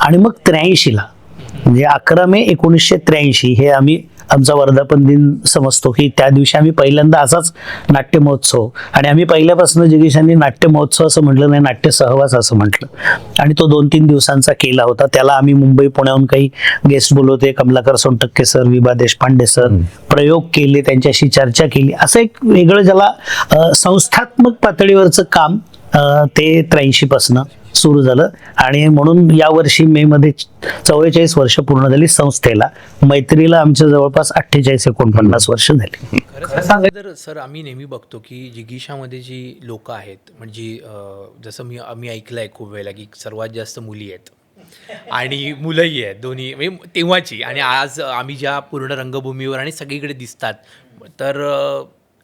आणि मग 83ला म्हणजे 11 मे 1983 हे आम्ही आमचा वर्धापन दिन समजतो की त्या दिवशी आम्ही पहिल्यांदा असाच नाट्य महोत्सव, आणि आम्ही पहिल्यापासून जिगीशांनी नाट्य महोत्सव असं म्हटलं नाही, नाट्य सहवास असं म्हटलं, आणि तो 2-3 दिवसांचा केला होता. त्याला आम्ही मुंबई पुण्याहून काही गेस्ट बोलवते, कमलाकर सोनटक्के सर, विभा देशपांडे सर, प्रयोग केले, त्यांच्याशी चर्चा केली, असं एक वेगळं ज्याला संस्थात्मक पातळीवरचं काम ते 83 पासून सुरू झालं. आणि म्हणून यावर्षी मे मध्ये 44 वर्ष पूर्ण झाली संस्थेला. मैत्रीला आमच्या जवळपास 48-49 वर्ष झाली. खरं सांगायचं तर सर, आम्ही नेहमी बघतो की जिगीशामध्ये जी लोक आहेत, म्हणजे जसं आम्ही ऐकलंय खूप वेळेला की सर्वात जास्त मुली आहेत आणि मुलंही आहेत, दोन्ही म्हणजे तेव्हाची. आणि आज आम्ही ज्या पूर्ण रंगभूमीवर आणि सगळीकडे दिसतात, तर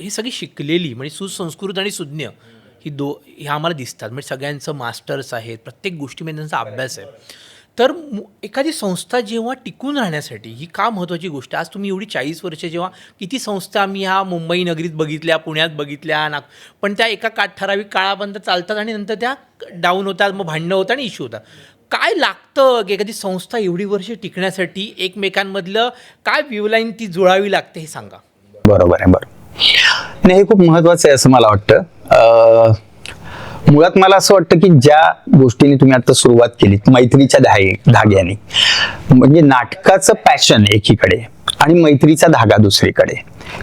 ही सगळी शिकलेली म्हणजे सुसंस्कृत आणि सुज्ञ हे आम्हाला दिसतात. म्हणजे सगळ्यांचं मास्टर्स आहेत, प्रत्येक गोष्टीमध्ये त्यांचा अभ्यास आहे. तर एखादी संस्था जेव्हा टिकून राहण्यासाठी ही का महत्त्वाची गोष्ट आहे. आज तुम्ही एवढी 40 वर्ष जेव्हा किती संस्था आम्ही ह्या मुंबई नगरीत बघितल्या, पुण्यात बघितल्या, पण त्या एका ठराविक काळापर्यंत चालतात आणि नंतर त्या डाऊन होतात, मग भांडणं होतात आणि इश्यू होतात. काय लागतं की एखादी संस्था एवढी वर्ष टिकण्यासाठी? एकमेकांमधलं काय व्ह्यूलाईन ती जुळावी लागते हे सांगा. बरोबर आहे. नाही, हे खूप महत्वाचं आहे असं मला वाटतं. मुळात मला असं वाटतं की ज्या गोष्टीने तुम्ही आता सुरुवात केली मैत्रीच्या धाग्याने, म्हणजे नाटकाचं पॅशन एकीकडे आणि मैत्रीचा धागा दुसरीकडे,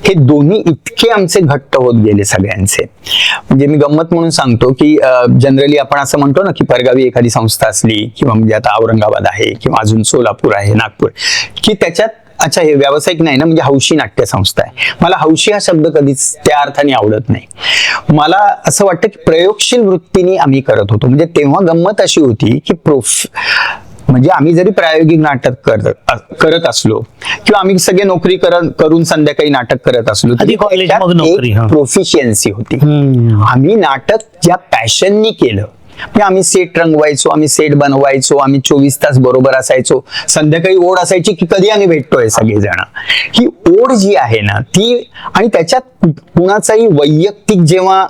हे दोन्ही इतके आमचे घट्ट होत गेले सगळ्यांचे. म्हणजे मी गंमत म्हणून सांगतो की जनरली आपण असं म्हणतो ना की परगावी एखादी संस्था असली, किंवा म्हणजे आता औरंगाबाद आहे किंवा अजून सोलापूर आहे, नागपूर, की त्याच्यात अच्छा हे व्यावसायिक नाही ना, म्हणजे हौशी नाट्य संस्था आहे. मला हौशी हा शब्द कधीच त्या अर्थाने आवडत नाही. मला असं वाटतं की प्रयोगशील वृत्तीने आम्ही करत होतो. म्हणजे तेव्हा गंमत अशी होती की म्हणजे आम्ही जरी प्रायोगिक नाटक करत असलो किंवा आम्ही सगळे नोकरी करून संध्याकाळी नाटक करत असलो तरी प्रोफिशियन्सी होती. आम्ही नाटक ज्या पॅशननी केलं, म्हणजे आम्ही सेट रंगवायचो, आम्ही सेट बनवायचो, आम्ही 24 तास बरोबर असायचो. संध्याकाळी ओढ असायची की कधी आम्ही भेटतोय सगळेजण. ही ओढ जी आहे ना ती, आणि त्याच्यात कुणाचाही वैयक्तिक जेव्हा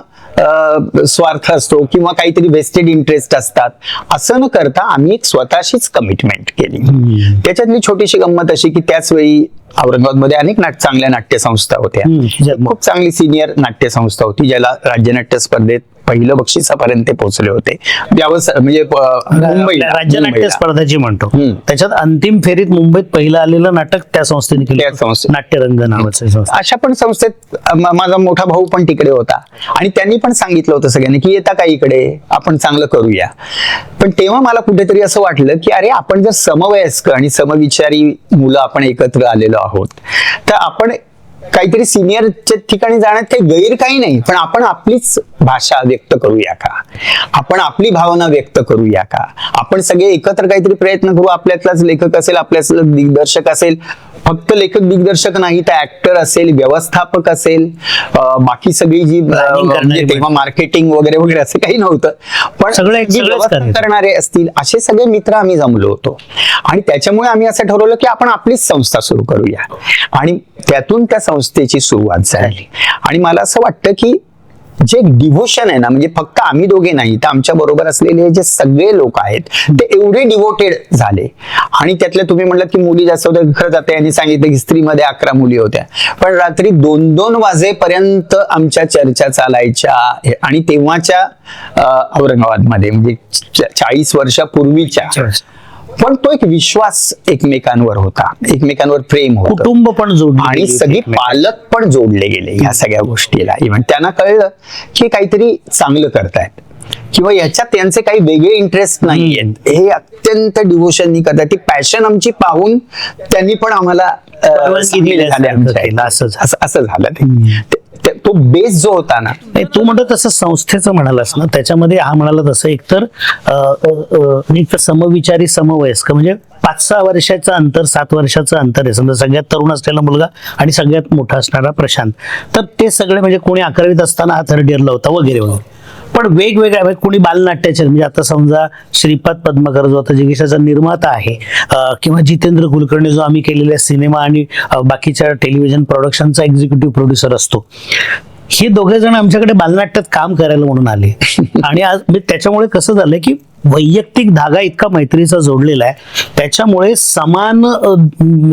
स्वार्थ असतो किंवा काहीतरी वेस्टेड इंटरेस्ट असतात, असं न करता आम्ही एक स्वतःशीच कमिटमेंट केली. त्याच्यातली छोटीशी गंमत अशी की त्याच वेळी औरंगाबादमध्ये अनेक चांगल्या नाट्य संस्था होत्या. खूप चांगली सिनियर नाट्य संस्था होती ज्याला राज्यनाट्य स्पर्धेत पहिलं बक्षिसापर्यंत पोहोचले होते. म्हणजे मुंबईला राज्यनाट्य स्पर्धा जी म्हणतो त्याच्यात अंतिम फेरीत मुंबईत पहिलं आलेलं नाटक त्या संस्थेने केलं, नाट्यरंग नावाचं. अशा पण संस्थेत माझा मोठा भाऊ पण तिकडे होता आणि त्यांनी पण सांगितलं होतं सगळ्यांनी की येता का इकडे, आपण चांगलं करूया. पण तेव्हा मला कुठेतरी असं वाटलं की अरे, आपण जर समवयस्क आणि समविचारी मुलं आपण एकत्र आलेलो आहोत, तर आपण काहीतरी सिनियरच्या ठिकाणी जाण्यात काही गैर काही नाही, पण आपण आपलीच भाषा व्यक्त करूया का, आपण आपली भावना व्यक्त करूया का, आपण सगळे एकत्र काहीतरी प्रयत्न करू. आपल्यातलाच लेखक असेल, आपल्यातला दिग्दर्शक असेल, फक्त लेखक दिग्दर्शक नाही तर ऍक्टर असेल, व्यवस्थापक असेल, बाकी सगळी जी तेव्हा मार्केटिंग वगैरे वगैरे असं काही नव्हतं, पण सगळे करणारे असतील असे सगळे मित्र आम्ही जमलो होतो. आणि त्याच्यामुळे आम्ही असं ठरवलं की आपण आपलीच संस्था सुरू करूया, आणि त्यातून त्या संस्थेची सुरुवात झाली. आणि मला असं वाटतं की जे डिव्होशन आहे ना, म्हणजे फक्त आम्ही दोघे नाही तर आमच्या बरोबर असलेले जे सगळे लोक आहेत ते एवढे डिव्होटेड झाले. आणि त्यातल्या तुम्ही म्हणलं की मुली जास्त होत्या, खरंच आता यांनी सांगितलं की स्त्रीमध्ये 11 मुली होत्या, पण रात्री 2-2 वाजेपर्यंत आमच्या चर्चा चालायच्या. आणि तेव्हाच्या औरंगाबादमध्ये म्हणजे 40 वर्षापूर्वीच्या, पण तो एक विश्वास एकमेकांवर होता, एकमेकांवर प्रेम होतं, कुटुंब पण जोडले आणि सगळे पालक पण जोडले गेले या सगळ्या गोष्टीला. इव्हन त्यांना कळलं की काहीतरी चांगलं करतायत किंवा याच्यात त्यांचे काही वेगळे इंटरेस्ट नाहीयेत, हे अत्यंत डिव्होशननी करतात. ती पॅशन आमची पाहून त्यांनी पण आम्हाला असं झालं. तो बेस जो होता ना, तू म्हणतो तसं संस्थेचं म्हणालास ना, त्याच्यामध्ये हा म्हणाला तसं एकतर समविचारी समवयस्क म्हणजे 5-6 वर्षाचं अंतर, 7 वर्षाचं अंतर आहे. समजा सगळ्यात तरुण असलेला मुलगा आणि सगळ्यात मोठा असणारा प्रशांत, तर ते सगळे म्हणजे कोणी 11वीत असताना हा 3rd इयरला होता वगैरे वगैरे. पण वेगवेगळ्या कोणी बालनाट्याचे, म्हणजे आता समजा श्रीपाद पद्मकर जो आता जिगीशाचा निर्माता आहे, किंवा जितेंद्र कुलकर्णी जो आम्ही केलेल्या सिनेमा आणि बाकीच्या टेलिव्हिजन प्रोडक्शनचा एक्झिक्युटिव्ह प्रोड्युसर असतो, हे दोघे जण आमच्याकडे बालनाट्यात काम करायला म्हणून आले. आणि आज त्याच्यामुळे कसं झालं की वैयक्तिक धागा इतका मैत्रीचा जोडलेला आहे, त्याच्यामुळे समान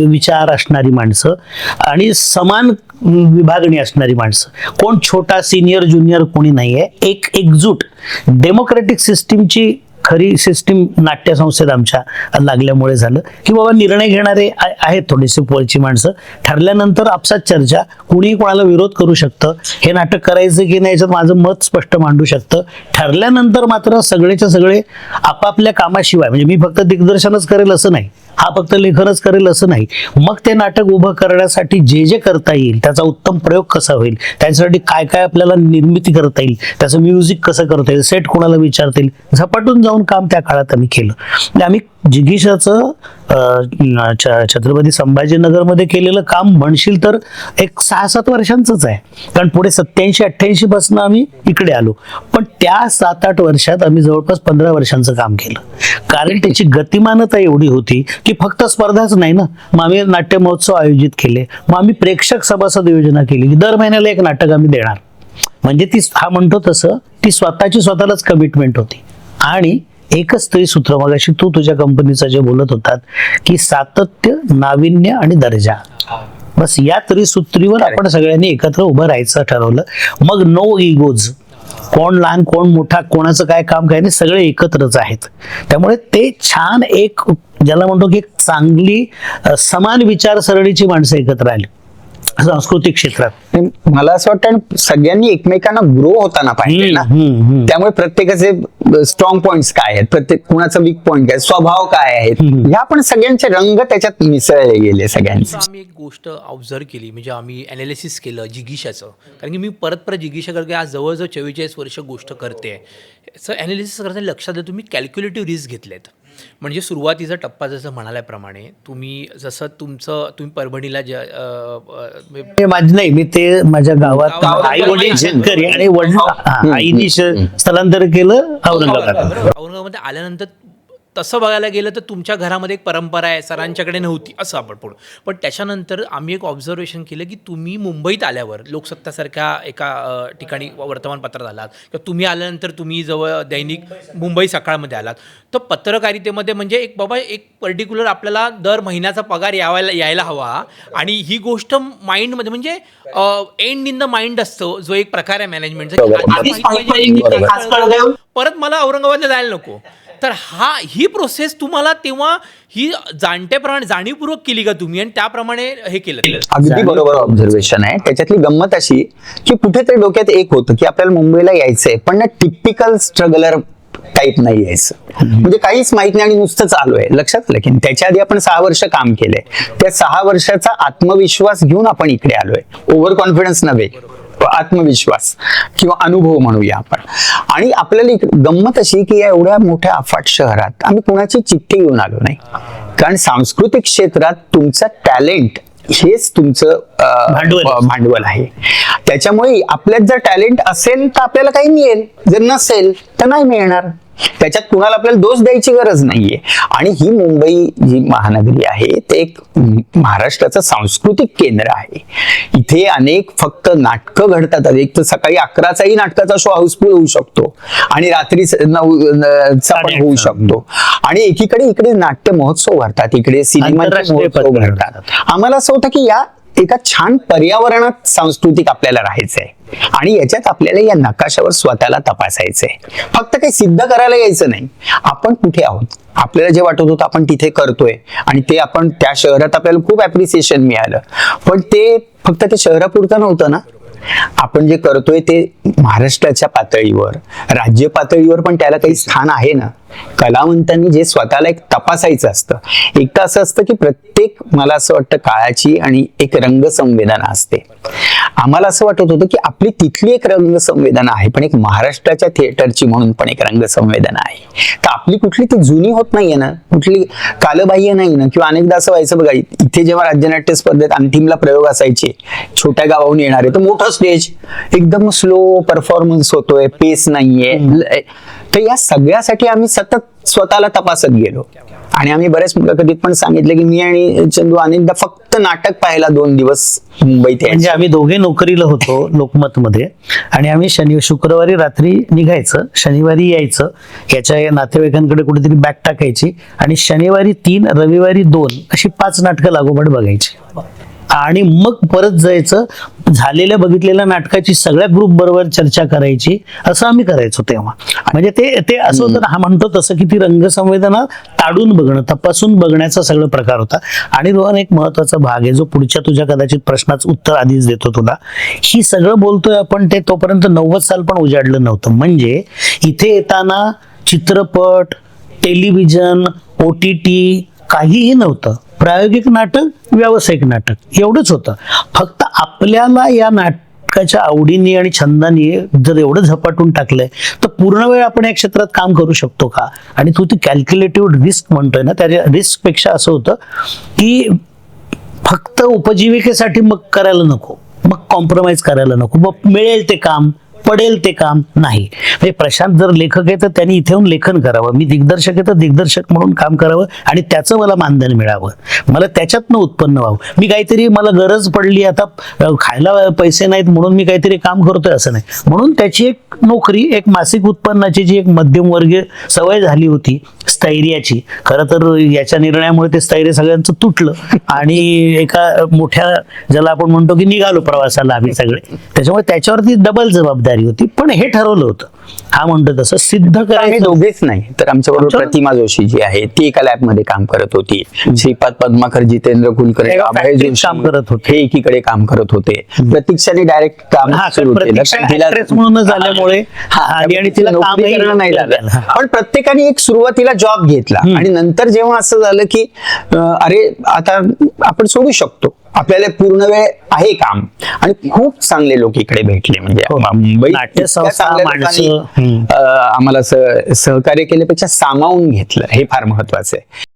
विचार असणारी माणसं आणि समान विभागणी असणारी माणसं, कोण छोटा सिनियर ज्युनियर कोणी नाहीये, एक एकजूट डेमोक्रेटिक सिस्टीमची खरी सिस्टीम नाट्यसंस्थेत आमच्या लागल्यामुळे झालं की बाबा निर्णय घेणारे आहेत थोडीशी वरची माणसं, ठरल्यानंतर आपसात चर्चा, कुणीही कोणाला विरोध करू शकतं, हे नाटक करायचं की नाही याच्यात माझं मत स्पष्ट मांडू शकतं, ठरल्यानंतर मात्र सगळेच्या सगळे आपापल्या कामाशिवाय, म्हणजे मी फक्त दिग्दर्शनच करेल असं नाही, हा फक्त लेखनच करेल असं नाही, मग ते नाटक उभं करण्यासाठी जे जे करता येईल, त्याचा उत्तम प्रयोग कसा होईल, त्याच्यासाठी काय काय आपल्याला निर्मिती करता येईल, त्याचं म्युझिक कसं करता येईल, सेट कोणाला विचारता येईल, झपाटून जाऊन काम त्या काळात आम्ही केलं. म्हणजे आम्ही जिगीषाचं छत्रपती संभाजीनगरमध्ये केलेलं काम म्हणशील तर एक 6-7 वर्षांचंच आहे, कारण पुढे 87-88 पासून आम्ही इकडे आलो, पण त्या 7-8 वर्षात आम्ही जवळपास 15 वर्षांचं काम केलं, कारण त्याची गतिमानता एवढी होती की फक्त स्पर्धाच नाही ना, मग आम्ही नाट्य महोत्सव आयोजित केले, मग आम्ही प्रेक्षक सभासद योजना केली की दर महिन्याला एक नाटक आम्ही देणार, म्हणजे ती हा म्हणतो तसं ती स्वतःलाच कमिटमेंट होती. आणि एकच त्रिसूत्र, मगाशी तू तुझ्या कंपनीचं जे बोलत होतात की सातत्य, नाविन्य आणि दर्जा, बस या त्रिसूत्रीवर आपण सगळ्यांनी एकत्र उभं राहायचं ठरवलं. मग नो इगोज, कोण लहान कोण मोठा, कोणाचं काय काम काय नाही, सगळे एकत्रच आहेत. त्यामुळे ते छान एक ज्याला म्हणतो की एक चांगली समान विचारसरणीची माणसं एकत्र आली सांस्कृतिक क्षेत्रात. मला असं वाटतं सगळ्यांनी एकमेकांना ग्रो होताना पाहिजे ना, त्यामुळे प्रत्येकाचे स्ट्रॉंग पॉइंट्स काय आहेत, प्रत्येक कुणाचा वीक पॉइंट काय, स्वभाव काय आहेत, ह्या पण सगळ्यांचे रंग त्याच्यात मिसळले गेले सगळ्यांचे. आम्ही एक गोष्ट ऑब्झर्व केली, म्हणजे आम्ही अनालिसिस केलं जिगीषाचं, कारण की मी परत जिगीषा करते, आज जवळजवळ 44 वर्ष गोष्ट करते, सर अनालिसिस करताना लक्षात आहे तुम्ही कॅल्क्युलेटिव्ह रिस्क घेतलेत. म्हणजे सुरुवातीचा टप्पा जसं म्हणाल्याप्रमाणे तुम्ही जसं तुम्ही परभणीला माझं नाही, मी ते माझ्या गावात आई वडील शेतकरी आणि वडील आईनी स्थलांतर केलं औरंगाबादमध्ये आल्यानंतर. तसं बघायला गेलं तर तुमच्या घरामध्ये एक परंपरा आहे, सरांच्याकडे नव्हती असं आपण पडू, पण त्याच्यानंतर आम्ही एक ऑब्झर्वेशन केलं की तुम्ही मुंबईत आल्यावर लोकसत्तासारख्या एका ठिकाणी वर्तमानपत्रात आलात, किंवा तुम्ही आल्यानंतर तुम्ही जवळ दैनिक मुंबई सकाळमध्ये आलात, तर पत्रकारितेमध्ये म्हणजे एक बाबा एक पर्टिक्युलर आपल्याला दर महिन्याचा पगार यायला हवा, आणि ही गोष्ट माइंडमध्ये म्हणजे एंड इन द माइंड असतो जो एक प्रकार आहे मॅनेजमेंटचा, परत मला औरंगाबादला जायला नको. तर ही प्रोसेस तुम्हाला तेव्हा ही जाणत्याप्रमाणे जाणीवपूर्वक केली का तुम्ही, आणि त्याप्रमाणे हे केलं? अगदी बरोबर ऑब्झर्वेशन आहे. त्याच्यातली गंमत अशी की कुठेतरी डोक्यात एक होतं की आपल्याला मुंबईला यायचंय, पण ना टिपिकल स्ट्रगलर टाईप नाही यायचं, म्हणजे काहीच माहित नाही आणि नुसतंच आलोय. लक्षात आलं की त्याच्या आधी आपण 6 वर्ष काम केलंय, त्या 6 वर्षाचा आत्मविश्वास घेऊन आपण इकडे आलोय. ओव्हर कॉन्फिडन्स नव्हे, आत्मविश्वास किंवा अनुभव म्हणूया आपण. आणि आपल्याला गंमत अशी की या एवढ्या मोठ्या अफाट शहरात आम्ही कुणाची चिठ्ठी घेऊन आलो नाही, कारण सांस्कृतिक क्षेत्रात तुमचं टॅलेंट हेच तुमचं भांडवल आहे. त्याच्यामुळे आपल्यात जर टॅलेंट असेल तर आपल्याला काही मिळेल, जर नसेल तर नाही मिळणार. त्याच्यात कुणाला आपल्याला दोष द्यायची गरज नाहीये. आणि ही मुंबई जी महानगरी आहे ते एक महाराष्ट्राचं सांस्कृतिक केंद्र आहे. इथे अनेक फक्त नाटकं घडतात. एक तर सकाळी 11चाही नाटकाचा शो हाऊसफुल होऊ शकतो आणि रात्री 9चा पण होऊ शकतो. आणि एकीकडे इकडे नाट्य महोत्सव भरतात, इकडे सिनेमाचे महोत्सव भरतात. आम्हाला असं होतं की या एका छान पर्यावरणात सांस्कृतिक आपल्याला राहायचंय आणि याच्यात आपल्याला या नकाशावर स्वतःला तपासायचंय. फक्त काही सिद्ध करायला यायचं नाही. आपण कुठे आहोत, आपल्याला जे वाटत होतं आपण तिथे करतोय आणि ते आपण त्या शहरात आपल्याला खूप ऍप्रिसिएशन मिळालं, पण ते फक्त ते शहरापुरतं नव्हतं ना. आपण जे करतोय ते महाराष्ट्राच्या पातळीवर, राज्य पातळीवर पण त्याला काही स्थान आहे ना. कलावंतांनी जे स्वतःला एक तपासायचं असतं. एक तर असं असतं की प्रत्येक, मला असं वाटतं, काळाची आणि एक रंगसंवेदना असते. आम्हाला असं वाटत होतं की आपली तिथली एक रंगसंवेदना आहे, पण एक महाराष्ट्राच्या थिएटरची म्हणून पण एक रंगसंवेदना आहे. तर आपली कुठली ती जुनी होत नाहीये ना, कुठली कालबाह्य नाही ना. किंवा अनेकदा असं व्हायचं बघा, इथे जेव्हा राज्यनाट्य स्पर्धेत अंतिमला प्रयोग असायचे, छोट्या गावाहून येणारे, तर मोठं स्टेज, एकदम स्लो परफॉर्मन्स होतोय, पेस नाहीये. तर या सगळ्यासाठी आम्ही सतत स्वतःला तपासत गेलो. आणि आम्ही बऱ्याच मुलाखतीत पण सांगितलं की मी आणि चंदू अनेकदा फक्त नाटक पाहायला 2 दिवस मुंबईत म्हणजे यायचो. आम्ही दोघे नोकरीला होतो लोकमतमध्ये, आणि आम्ही शुक्रवारी रात्री निघायचं, शनिवारी यायचं, याच्या नातेवाईकांकडे कुठेतरी बॅग टाकायची, आणि शनिवारी 3, रविवारी 2 अशी 5 नाटकं लागोपाठ बघायची, आणि मग परत जायचं. झालेल्या बघितलेल्या नाटकाची सगळ्या ग्रुप बरोबर चर्चा करायची, असं आम्ही करायचो तेव्हा. म्हणजे ते असं होतं ना, हा म्हणतो तसं की ती रंगसंवेदना ताडून बघणं, तपासून बघण्याचा सगळं प्रकार होता. आणि रोहन, एक महत्वाचा भाग आहे जो पुढच्या तुझ्या कदाचित प्रश्नाचं उत्तर आधीच देतो तुला. ही सगळं बोलतोय आपण, ते तोपर्यंत 90 साल पण उजाडलं नव्हतं. म्हणजे इथे येताना चित्रपट, टेलिव्हिजन, OTT काहीही नव्हतं. प्रायोगिक नाटक, व्यावसायिक नाटक एवढंच होतं. फक्त आपल्याला या नाटकाच्या आवडीने आणि छंदाने जर एवढं झपाटून टाकलंय, तर पूर्ण वेळ आपण या क्षेत्रात काम करू शकतो का? आणि तू ती कॅल्क्युलेटिव्ह रिस्क म्हणतोय ना, त्या रिस्क पेक्षा असं होतं की फक्त उपजीविकेसाठी मग करायला नको, मग कॉम्प्रोमाइज करायला नको, मग मिळेल ते काम, पडेल ते काम नाही. म्हणजे प्रशांत जर लेखक आहे तर त्यांनी इथे येऊन लेखन करावं, मी दिग्दर्शक आहे तर दिग्दर्शक म्हणून काम करावं, आणि त्याचं मला मानधन मिळावं, मला त्याच्यातनं उत्पन्न व्हावं. मी काहीतरी, मला गरज पडली, आता खायला पैसे नाहीत म्हणून मी काहीतरी काम करतोय असं नाही. म्हणून त्याची एक नोकरी, एक मासिक उत्पन्नाची जी एक मध्यमवर्गीय सवय झाली होती स्थैर्याची, खरं तर याच्या निर्णयामुळे ते स्थैर्य सगळ्यांचं तुटलं, आणि एका मोठ्या, ज्याला आपण म्हणतो की निघालो प्रवासाला आम्ही सगळे, त्याच्यामुळे त्याच्यावरती डबल जबाबदारी होती. पण हे ठरवलं होतं, हा म्हणतो तसं सिद्ध आम्ही करायचं. दोघेच नाही तर आमच्याबरोबर प्रतिमा जोशी जी आहे ती एका लॅब मध्ये काम करत होती. श्रीपाद पद्माकर, जितेंद्र कुलकर्णी, एका अभय factory जोशी काम करत होते. हे एकीकडे काम करत होते. प्रतीक्षाने डायरेक्ट काम हा, सुरू केलं. प्रतीक्षा कारण तिला- actress म्हणून झाल्यामुळे हा, आणि तिला नोकरी कामही करणं नाही लागलं. लागलं. पण प्रत्येकाने एक सुरुवातीला जॉब घेतला, आणि नंतर जेव्हा असं झालं की अरे आता आपण सोडू शकतो, आपल्याला पूर्ण वेळ आहे काम, आणि खूप चांगले लोक इकडे भेटले. म्हणजे मुंबईत नाट्य इतक्या संस्था, चांगल्या लोकांनी, माणसं, आम्हाला सहकार्य केल्यापेक्षा सामावून घेतलं, हे फार महत्वाचं आहे.